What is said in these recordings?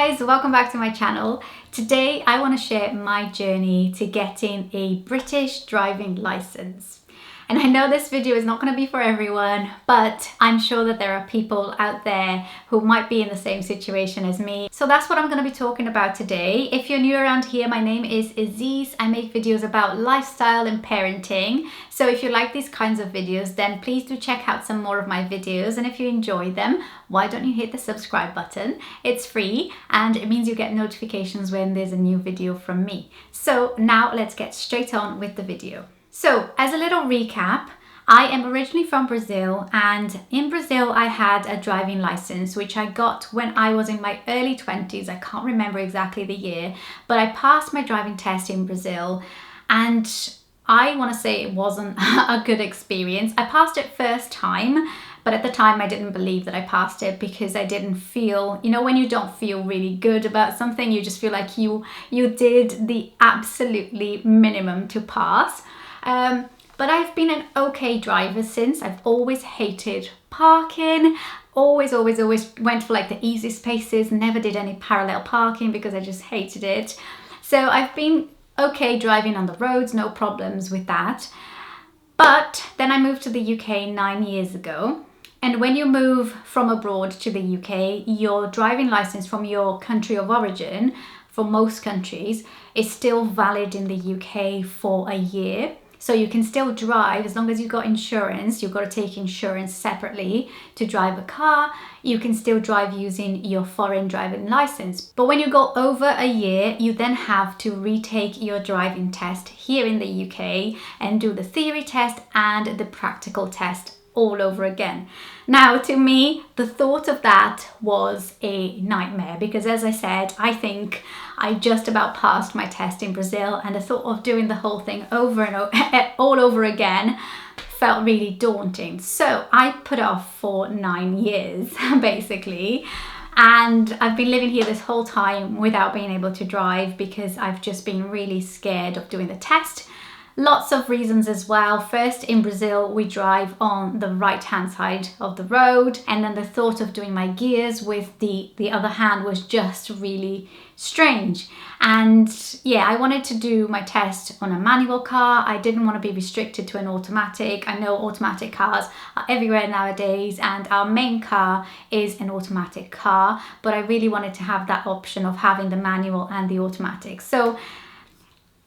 guys, welcome back to my channel. Today I want to share my journey to getting a British driving license. And I know this video is not going to be for everyone, but I'm sure that there are people out there who might be in the same situation as me. So that's what I'm going to be talking about today. If you're new around here, my name is Ysis. I make videos about lifestyle and parenting. So if you like these kinds of videos, then please do check out some more of my videos. And if you enjoy them, why don't you hit the subscribe button? It's free and it means you get notifications when there's a new video from me. So now let's get straight on with the video. So as a little recap, I am originally from Brazil, and in Brazil I had a driving license which I got when I was in my early 20s. I can't remember exactly the year, but I passed my driving test in Brazil, and I want to say it wasn't a good experience. I passed it first time, but at the time I didn't believe that I passed it because I didn't feel, you know, when you don't feel really good about something, you just feel like you did the absolutely minimum to pass. But I've been an okay driver since. I've always hated parking, always went for like the easy spaces, never did any parallel parking because I just hated it. So I've been okay driving on the roads, no problems with that. But then I moved to the UK 9 years ago. And when you move from abroad to the UK, your driving license from your country of origin, for most countries, is still valid in the UK for a year. So you can still drive as long as you've got insurance. You've got to take insurance separately to drive a car. You can still drive using your foreign driving license. But when you go over a year, you then have to retake your driving test here in the UK and do the theory test and the practical test all over again. Now, to me, the thought of that was a nightmare because, as I said, I think I just about passed my test in Brazil, and the thought of doing the whole thing over and all over again felt really daunting. So I put it off for 9 years, basically. And I've been living here this whole time without being able to drive because I've just been really scared of doing the test. Lots of reasons as well. First, in Brazil, we drive on the right-hand side of the road, and then the thought of doing my gears with the other hand was just really strange. And yeah, I wanted to do my test on a manual car. I didn't want to be restricted to an automatic. I know automatic cars are everywhere nowadays, and our main car is an automatic car, but I really wanted to have that option of having the manual and the automatic. So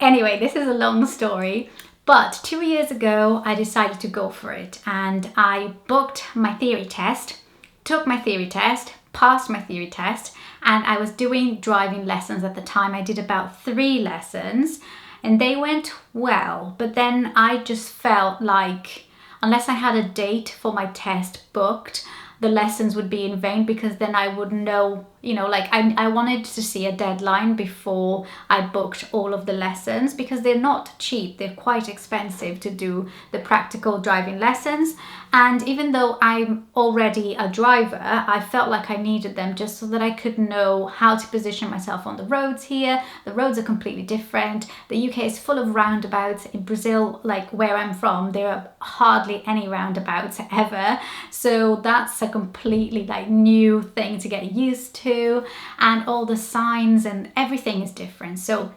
anyway, this is a long story, but 2 years ago, I decided to go for it, and I booked my theory test, took my theory test, passed my theory test, and I was doing driving lessons at the time. I did about 3 lessons, and they went well, but then I just felt like unless I had a date for my test booked, the lessons would be in vain because then I would know, you know, like I wanted to see a deadline before I booked all of the lessons because they're not cheap. They're quite expensive to do the practical driving lessons. And even though I'm already a driver, I felt like I needed them just so that I could know how to position myself on the roads here. The roads are completely different. The UK is full of roundabouts. In Brazil, like where I'm from, there are hardly any roundabouts ever. So that's a completely like new thing to get used to, and all the signs and everything is different. So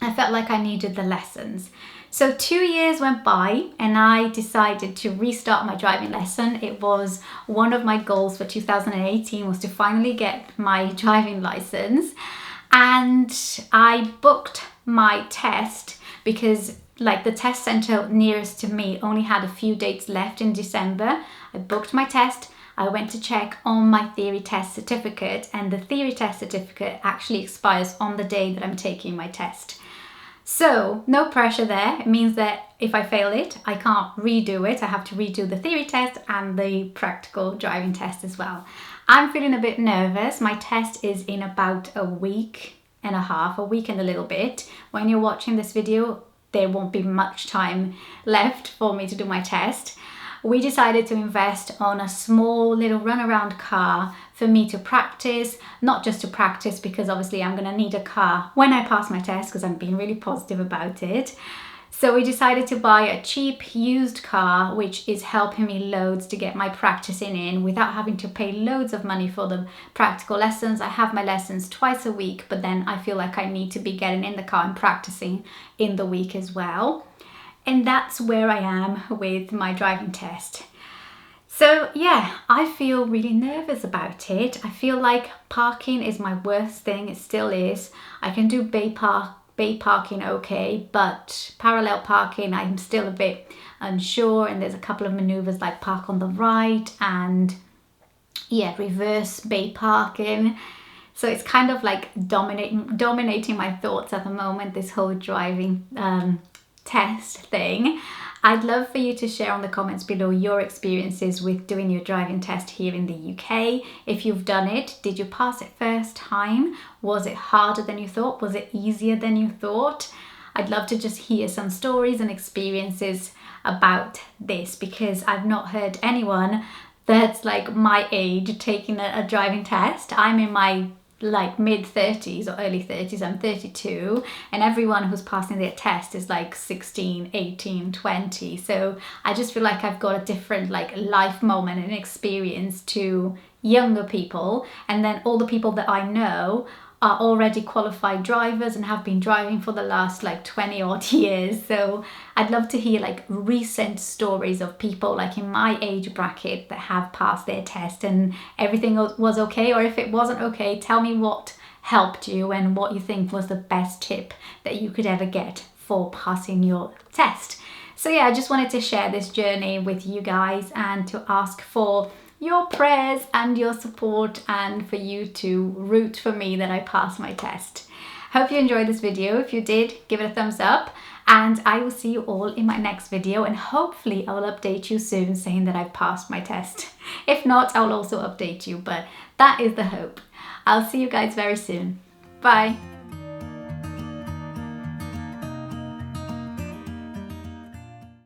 I felt like I needed the lessons. So 2 years went by and I decided to restart my driving lesson. It was one of my goals for 2018 was to finally get my driving license, and I booked my test because like the test center nearest to me only had a few dates left in December. I booked my test. I went to check on my theory test certificate, and the theory test certificate actually expires on the day that I'm taking my test. So no pressure there. It means that if I fail it, I can't redo it. I have to redo the theory test and the practical driving test as well. I'm feeling a bit nervous. My test is in about a week and a half, a week and a little bit. When you're watching this video, there won't be much time left for me to do my test. We decided to invest on a small little runaround car for me to practice, not just to practice because obviously I'm going to need a car when I pass my test because I'm being really positive about it. So we decided to buy a cheap used car, which is helping me loads to get my practicing in without having to pay loads of money for the practical lessons. I have my lessons twice a week, but then I feel like I need to be getting in the car and practicing in the week as well. And that's where I am with my driving test. So yeah, I feel really nervous about it. I feel like parking is my worst thing. It still is. I can do bay parking okay, but parallel parking I'm still a bit unsure, and there's a couple of maneuvers like park on the right and yeah, reverse bay parking. So it's kind of like dominating my thoughts at the moment, this whole driving test thing. I'd love for you to share on the comments below your experiences with doing your driving test here in the UK. If you've done it, did you pass it first time? Was it harder than you thought? Was it easier than you thought? I'd love to just hear some stories and experiences about this, because I've not heard anyone that's like my age taking a driving test. I'm in my like mid 30s or early 30s. I'm 32, and everyone who's passing their test is like 16, 18, 20. So I just feel like I've got a different like life moment and experience to younger people, and then all the people that I know are already qualified drivers and have been driving for the last like 20 odd years. So I'd love to hear like recent stories of people like in my age bracket that have passed their test and everything was okay, or if it wasn't okay, tell me what helped you and what you think was the best tip that you could ever get for passing your test. So yeah, I just wanted to share this journey with you guys and to ask for your prayers and your support, and for you to root for me that I pass my test. Hope you enjoyed this video. If you did, give it a thumbs up, and I will see you all in my next video, and hopefully I will update you soon saying that I've passed my test. If not, I'll also update you, but that is the hope. I'll see you guys very soon. Bye.